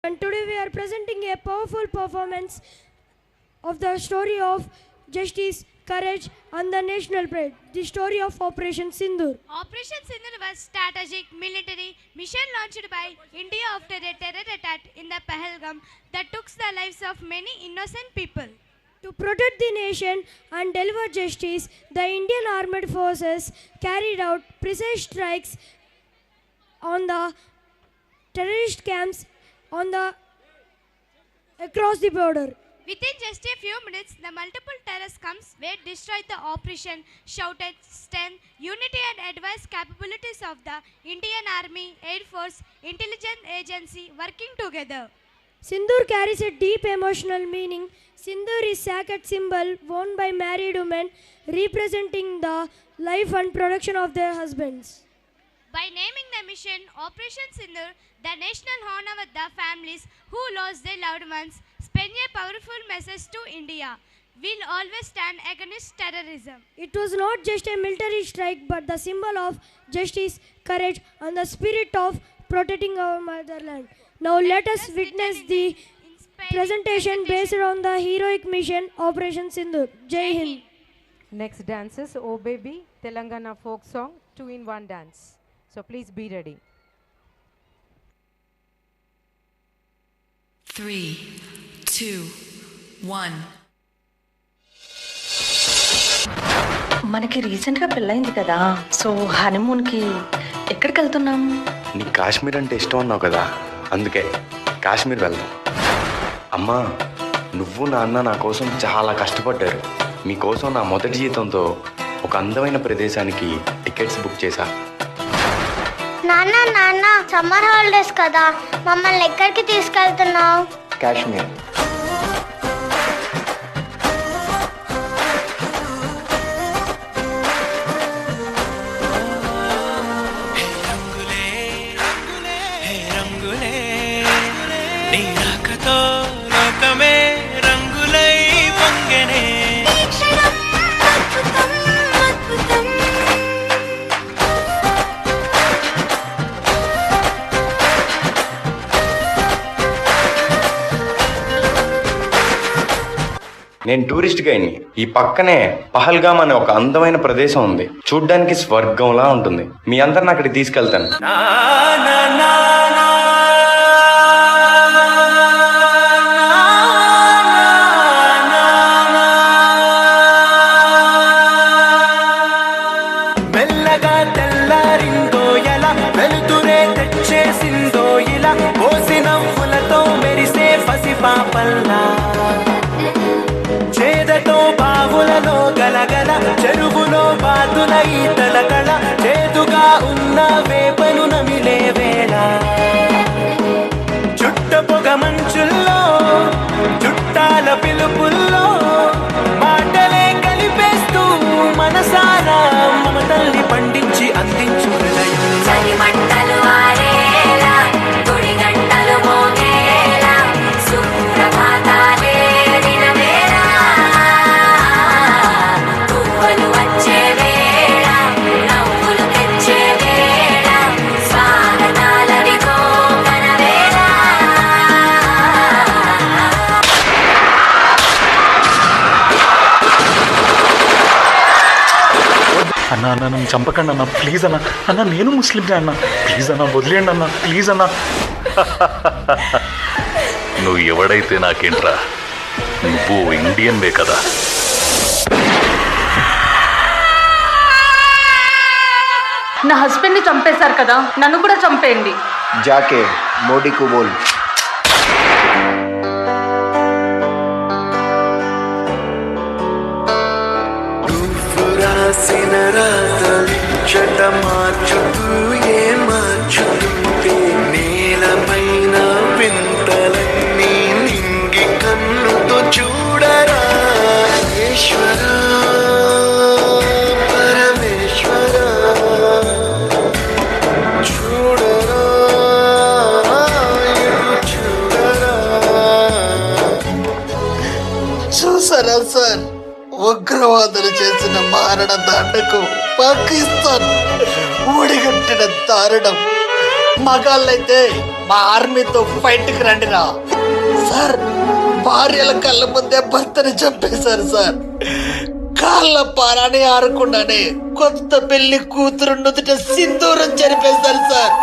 And today we are presenting a powerful performance of the story of justice, courage and the national pride, the story of Operation Sindoor. Operation Sindoor was strategic military mission launched by India after a terror attack in the Pahalgam that took the lives of many innocent people. To protect the nation and deliver justice, the Indian Armed Forces carried out precise strikes on the terrorist camps across the border. Within just a few minutes, the multiple terrorist camps were destroyed. The operation shouted strength, unity and advanced capabilities of the Indian Army, Air Force, intelligence agency working together. Sindoor carries a deep emotional meaning. Sindoor is sacred symbol worn by married women representing the life and protection of their husbands. By naming the mission Operation Sindoor, the national honor with the families who lost their loved ones, send a powerful message to India. We'll always stand against terrorism. It was not just a military strike but the symbol of justice, courage and the spirit of protecting our motherland. Now let us witness the presentation based on the heroic mission Operation Sindoor. Jai Hind. Next dance is Oh Baby, Telangana folk song, 2-in-1 dance. So please be ready. 3, 2, 1. మనకి రీసెంట్గా పెళ్ళైంది కదా, so హనీమూన్కి ఎక్కడికి వెళ్తున్నాం? నీకు కాశ్మీర్ అంటే ఇష్టం అన్నావు కదా, అందుకే కాశ్మీర్ వెళ్దాం. అమ్మా, నువ్వు నాన్న నా కోసం చాలా కష్టపడ్డారు. మీకోసం నా మొదటి జీతంతో ఒక అందమైన ప్రదేశానికి టికెట్స్ బుక్ చేశా. నాన్న సమ్మర్ హాలిడేస్ కదా, మమ్మల్ని ఎక్కడికి తీసుకెళ్తున్నావు? కాశ్మీర్. నేను టూరిస్ట్ గైడ్ని. ఈ పక్కనే పహల్గామ్ అనే ఒక అందమైన ప్రదేశం ఉంది. చూడ్డానికి స్వర్గంలా ఉంటుంది. మీ అందరిని అక్కడికి తీసుకెళ్తాను. మెల్లగా తెల్లారిందో ఎలా, వెలుతురే తెచ్చేసిందో ఇలా, పోసి నవ్వులతో మెరిసే పసిపాపల్లా, చేదతో బావులలో గలగల, చెరువులో బాతుల ఈతల కళ, చేదుగా ఉన్న వేపను నమిలే వేళ, చుట్ట పొగ మంచుల్లో చుట్టాల పిలుపుల్లో మాటలే కలిపేస్తూ మనసారా మమతల్ని పండించి అందించు హృదయం. అన్న నన్ను చంపకండి అన్న, ప్లీజ్ అన్న. అన్న నేను ముస్లింనే అన్న, ప్లీజ్ అన్న వదిలేయండి అన్న, ప్లీజ్ అన్న. నువ్వు ఎవడైతే నాకేంట్రా, నువ్వు ఇండియన్వే కదా. నా హస్బెండ్ని చంపేశారు కదా, నన్ను కూడా చంపేయండి. జాకే మోడీకు బోల్. రాసిన రాతలిచ్చట మార్చుతూ ఏ మార్చుతుంటే, నేలపైన వింతలన్నీ నింగి కన్నుతో చూడరా. ఈశ్వర పరమేశ్వర చూడరా, చూడరా. చూసారా సార్, ఉగ్రవాదులు చేసిన మారణ దండకు పాకిస్తాన్ ఊడిగట్టిన దారుణం మగాళ్ళైతే మా ఆర్మీతో ఫైట్కి రండిరా. సార్, భార్యల కళ్ళ ముందే భర్తని చంపేశారు సార్. కాళ్ళ పారాని ఆరకుండానే కొత్త పెళ్లి కూతురు నుదుట సింధూరం జరిపేశారు సార్.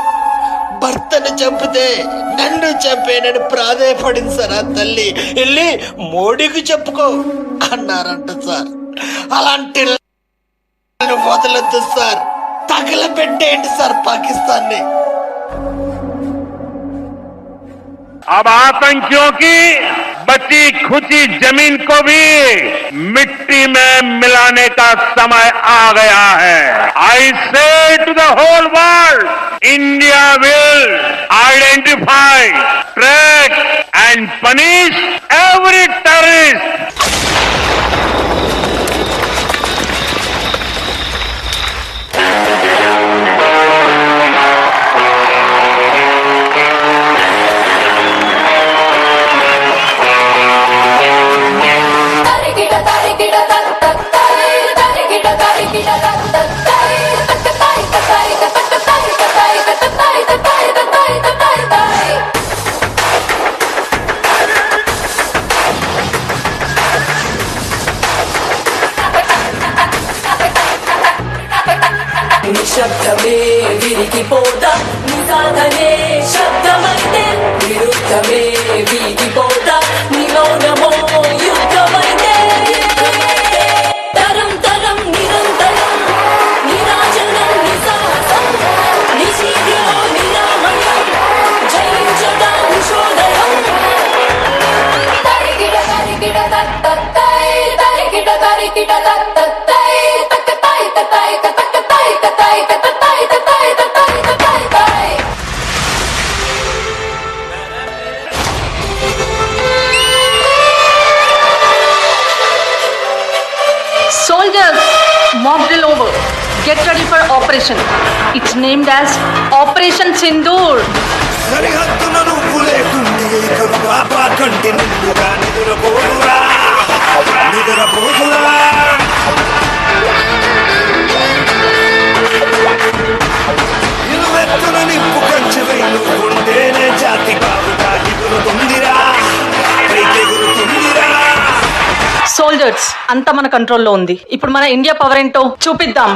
భర్తని చంపితే నన్ను చంపేనని ప్రాధేయపడింది సార్ ఆ తల్లి. వెళ్ళి మోడీకి చెప్పుకో అన్నారంట సార్. అలాంటి వదలొద్దు సార్, తగలబెట్టేయండి సార్ పాకిస్తాన్ని. अब आतंकियों की बची खुची जमीन को भी मिट्टी में मिलाने का समय आ गया है. I say to the whole world, India will identify, track and punish every terrorist. నిశ్శబ్దమే విరిగిపోదా, నిదానమే శబ్దమైతే విరుద్ధమే వీగిపోదా, నిమౌనమో యుద్ధమైతే తరం తరం నిరంతరం నిరాజనం నిసాహసం నిశీధిలో నిరామయం జయించదా ఉషోదయం. తరిగిడ తరిగిడ తత్తై తరిగిడ తరిగిడ తత్తై తక్కతై తత్తై తక్కతై తత్తై తత్తై తత్తై తత్తై తత్తై తత్తై. Soldiers, mock drill over. Get ready for operation. It's named as Operation Sindoor. సరిహద్దులను పులేకుండి పాపా కంటి నిండుగా నిద్రపోదురా నిద్రపోదురా. ఇరువెత్తున నిప్పు కంచె వేలుకుంటేనే జాతి బాబుగా ఎగురుతుందిరా, ఎగురుతుందిరా. సోల్జర్స్ అంతా మన కంట్రోల్లో ఉంది. ఇప్పుడు మన ఇండియా పవర్ ఏంటో చూపిద్దాం.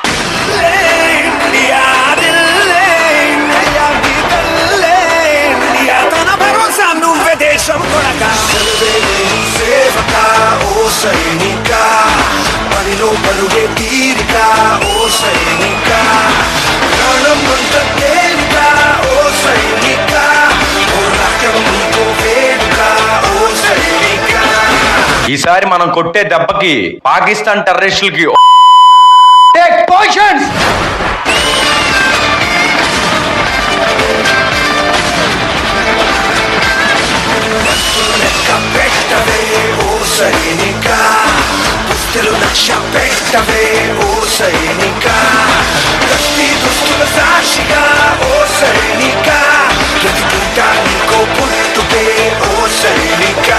నువ్వే దేశం కొడక సేవక ఓ సైనిక, పనిలో పరుగే తీరిక ఓ సైనిక, ప్రాణం అంత తేలిక ఓ సైనిక, ఓ రక్తం నీకో వేడుక ఓ సైనిక. ఈసారి మనం కొట్టే దెబ్బకి పాకిస్తాన్ టెర్రరిస్టులకి టేక్ పొజిషన్స్. పెట్టవే ఓ సైనిక, దుస్తులు లక్ష్య పెట్టవే ఓ సైనిక, కత్తి దుస్తుల సాక్షిగా ఓ సైనిక, ప్రతికుంటా నీకో పుట్టుకే ఓ సైనిక.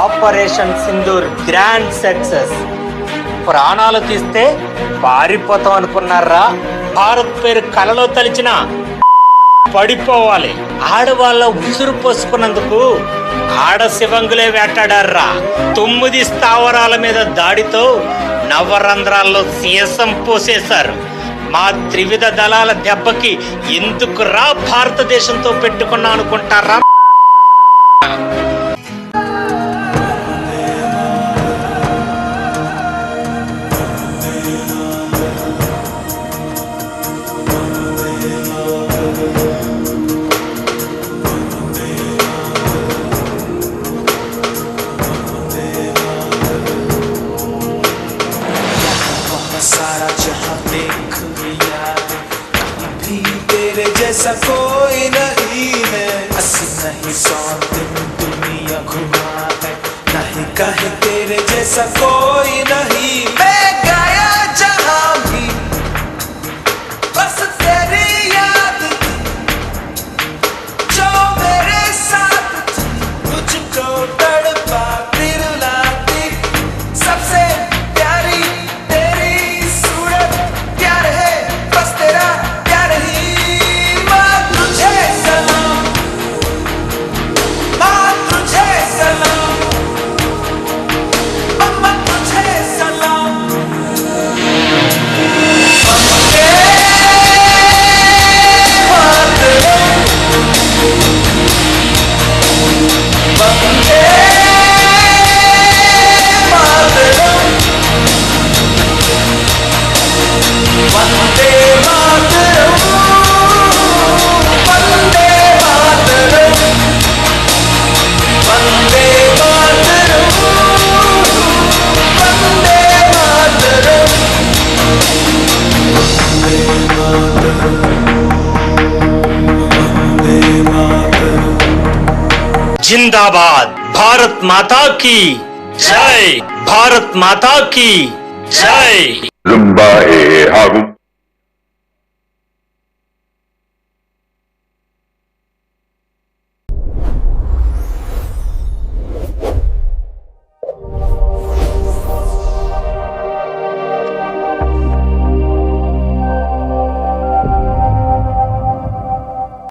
Operation Sindoor grand success. ప్రాణాలు తీస్తే పారిపోతాం అనుకున్నారా? భారత్ పేరు కలలో తలిచిన పడిపోవాలి. ఆడవాళ్ళ ఉసురు పోసుకున్నందుకు ఆడ శివంగులే వేటాడారా. 9 స్థావరాల మీద దాడితో నవరంధ్రాల్లో సీసం పోసేశారు. మా త్రివిధ దళాల దెబ్బకి ఎందుకు రా భారతదేశంతో పెట్టుకున్నా అనుకుంటారా? सारा जहां देख लिया कोई नहीं है, 80 नहीं 100 दिन दुनिया घुमा है, नहीं कहे तेरे जैसा कोई नहीं। मैं गया जहां भी बस तेरी याद थी, जो मेरे साथ थी, मुझको तड़पा फिर लाती। सबसे प्यारी तेरी सूरत, प्यार है बस तेरा प्यार ही। माँ तुझे सलाम, माँ तुझे सलाम, मम्मा तुझे सलाम। वंदे मातरम, वंदे मातरम, वंदे मातरम, वंदे मातरम, वंदे मातरम, वंदे मातरम, वंदे मातरम। जिंदाबाद भारत माता की जय, भारत माता की जय। Zumba, ಹಾಗೂ